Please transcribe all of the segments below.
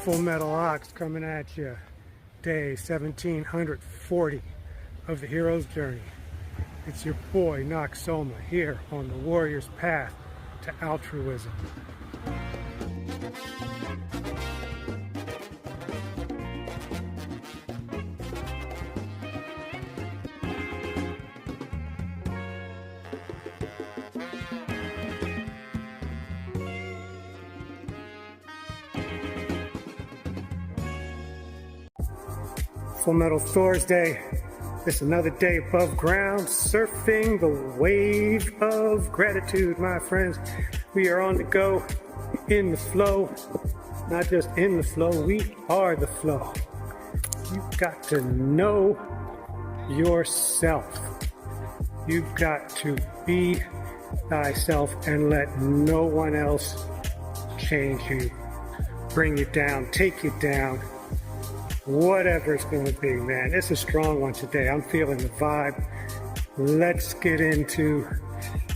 Full Metal Ox coming at you. Day 1740 of the hero's journey. It's your boy Noxoma here on the warrior's path to altruism. Full Metal Thursday. It's another day above ground, surfing the wave of gratitude, my friends. We are on the go, in the flow. Not just in the flow, we are the flow. You've got to know yourself. You've got to be thyself and let no one else change you, bring you down, take you down. Whatever it's going to be, man. It's a strong one today. I'm feeling the vibe. Let's get into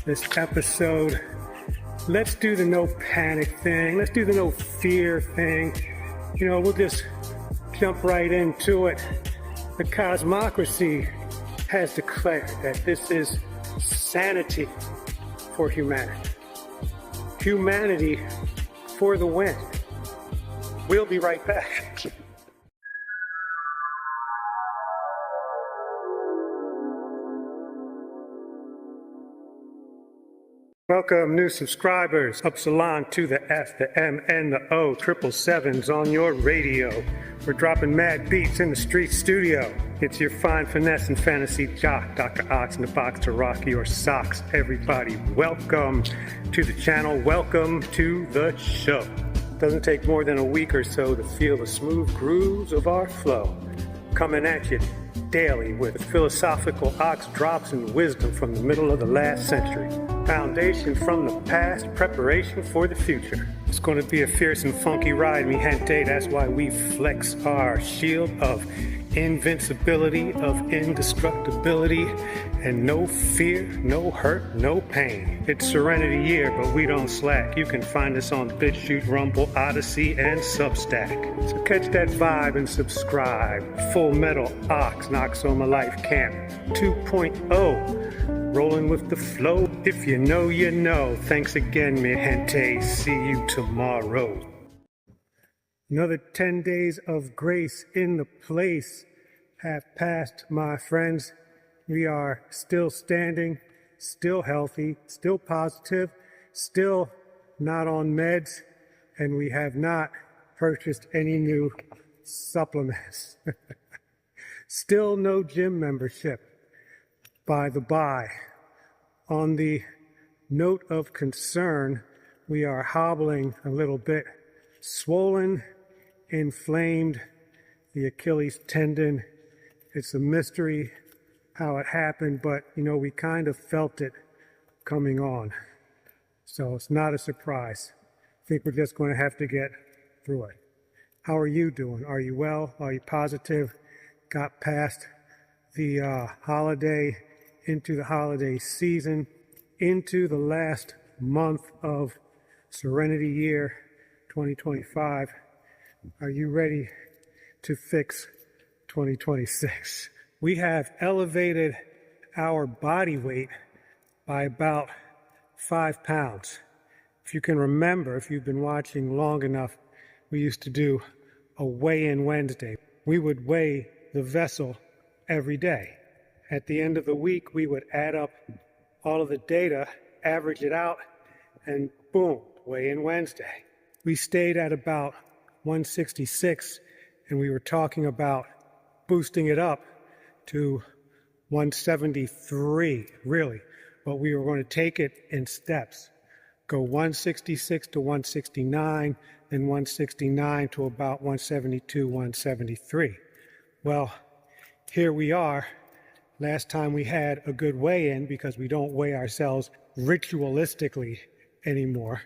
this episode. Let's do the no panic thing. Let's do the no fear thing. You know, we'll just jump right into it. The cosmocracy has declared that this is sanity for humanity. Humanity for the win. We'll be right back. Welcome, new subscribers. Upsilon to the F, the M, and the O. 777's on your radio. We're dropping mad beats in the street studio. It's your fine finesse and fantasy jock, Dr. Ox in the box to rock your socks. Everybody, welcome to the channel. Welcome to the show. Doesn't take more than a week or so to feel the smooth grooves of our flow. Coming at you daily with philosophical ox drops and wisdom from the middle of the last century. Foundation from the past, preparation for the future. It's going to be a fierce and funky ride, mi gente. That's why we flex our shield of invincibility, of indestructibility, and no fear, no hurt, no pain. It's Serenity Year, but we don't slack. You can find us on BitChute, Rumble, Odyssey, and Substack. So catch that vibe and subscribe. Full Metal Ox, Noxoma Life Camp 2.0. Rolling with the flow. If you know, you know. Thanks again, mi gente. See you tomorrow. Another 10 days of grace in the place have passed, my friends. We are still standing, still healthy, still positive, still not on meds, and we have not purchased any new supplements. Still no gym membership. By the by, on the note of concern, we are hobbling a little bit, swollen, inflamed, the Achilles tendon. It's a mystery how it happened, but you know, we kind of felt it coming on. So it's not a surprise. I think we're just going to have to get through it. How are you doing? Are you well? Are you positive? Got past the holiday, into the holiday season, into the last month of Serenity Year 2025. Are you ready to fix 2026? We have elevated our body weight by about 5 pounds. If you can remember, if you've been watching long enough, we used to do a weigh-in Wednesday. We would weigh the vessel every day. At the end of the week, we would add up all of the data, average it out, and boom, weigh-in Wednesday. We stayed at about 166, and we were talking about boosting it up to 173, really. But we were going to take it in steps. Go 166 to 169, then 169 to about 172, 173. Well, here we are. Last time we had a good weigh-in, because we don't weigh ourselves ritualistically anymore,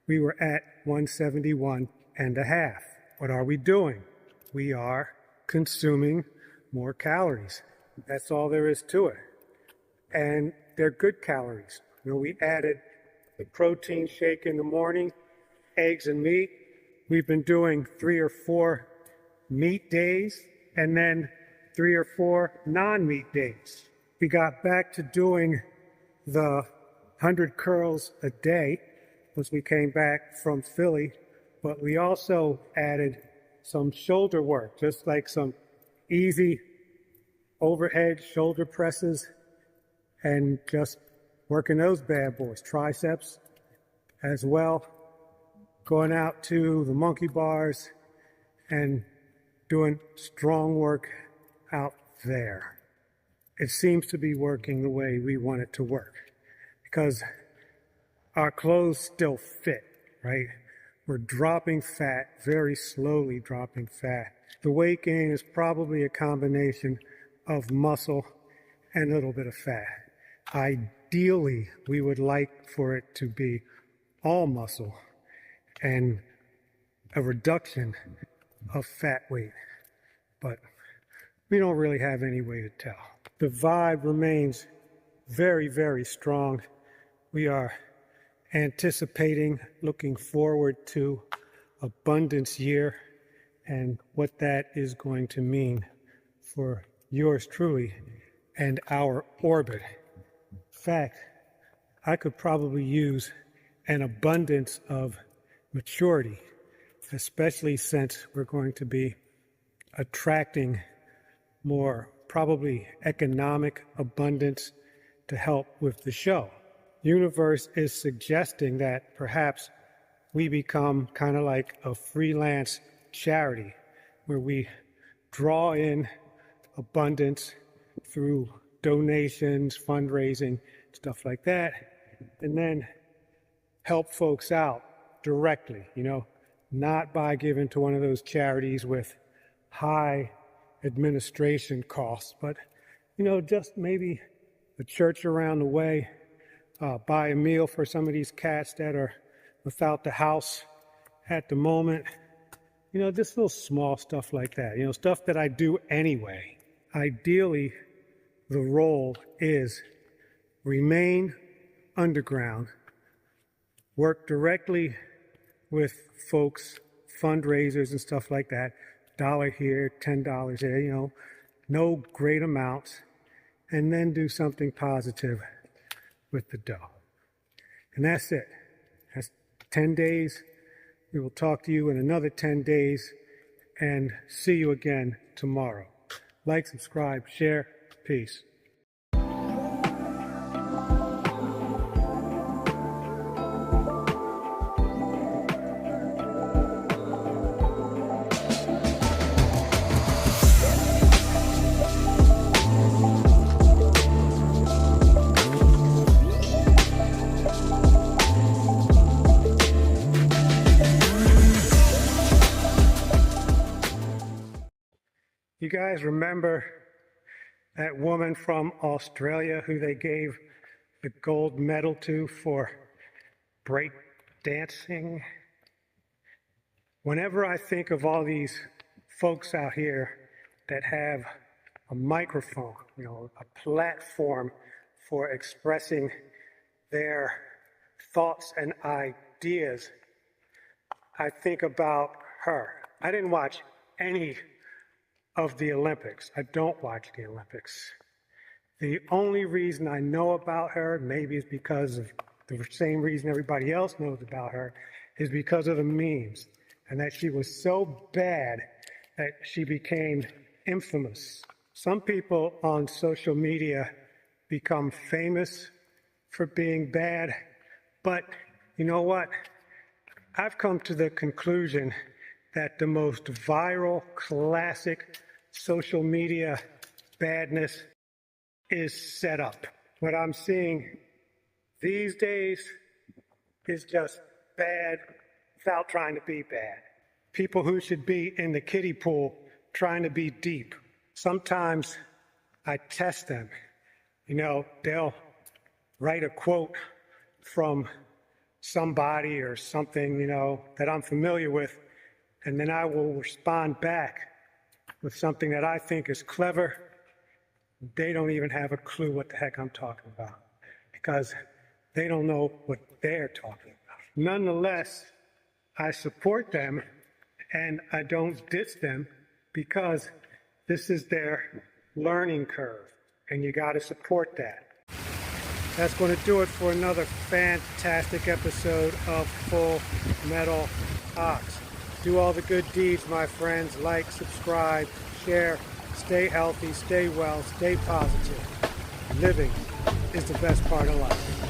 we were at 171 and a half. What are we doing? We are consuming more calories. That's all there is to it. And they're good calories. You know, we added the protein shake in the morning, eggs and meat. We've been doing 3 or 4 meat days and then 3 or 4 non-meat days. We got back to doing the 100 curls a day once we came back from Philly, but we also added some shoulder work, just like some easy overhead shoulder presses and just working those bad boys, triceps as well, going out to the monkey bars and doing strong work out there. It seems to be working the way we want it to work because our clothes still fit, right? We're dropping fat, very slowly dropping fat. The weight gain is probably a combination of muscle and a little bit of fat. Ideally, we would like for it to be all muscle and a reduction of fat weight, but we don't really have any way to tell. The vibe remains very, very strong. We are anticipating, looking forward to Abundance Year and what that is going to mean for yours truly and our orbit. In fact, I could probably use an abundance of maturity, especially since we're going to be attracting more probably economic abundance to help with the show. Universe is suggesting that perhaps we become kind of like a freelance charity where we draw in abundance through donations, fundraising, stuff like that, and then help folks out directly, not by giving to one of those charities with high administration costs, but, just maybe a church around the way, buy a meal for some of these cats that are without the house at the moment. Just little small stuff like that, stuff that I do anyway. Ideally, the role is remain underground, work directly with folks, fundraisers and stuff like that, $1 here, $10 there, no great amounts, and then do something positive with the dough. And that's it. That's 10 days. We will talk to you in another 10 days and see you again tomorrow. Like, subscribe, share. Peace. You guys remember that woman from Australia who they gave the gold medal to for break dancing? Whenever I think of all these folks out here that have a microphone, a platform for expressing their thoughts and ideas, I think about her. I didn't watch any of the Olympics. I don't watch the Olympics. The only reason I know about her, maybe it's because of the same reason everybody else knows about her, is because of the memes, and that she was so bad that she became infamous. Some people on social media become famous for being bad, but you know what? I've come to the conclusion that the most viral, classic social media badness is set up. What I'm seeing these days is just bad without trying to be bad. People who should be in the kiddie pool trying to be deep. Sometimes I test them. They'll write a quote from somebody or something, that I'm familiar with, and then I will respond back with something that I think is clever. They don't even have a clue what the heck I'm talking about because they don't know what they're talking about. Nonetheless, I support them and I don't diss them because this is their learning curve, and you got to support that. That's going to do it for another fantastic episode of Full Metal Ox. Do all the good deeds, my friends. Like, subscribe, share. Stay healthy, stay well, stay positive. Living is the best part of life.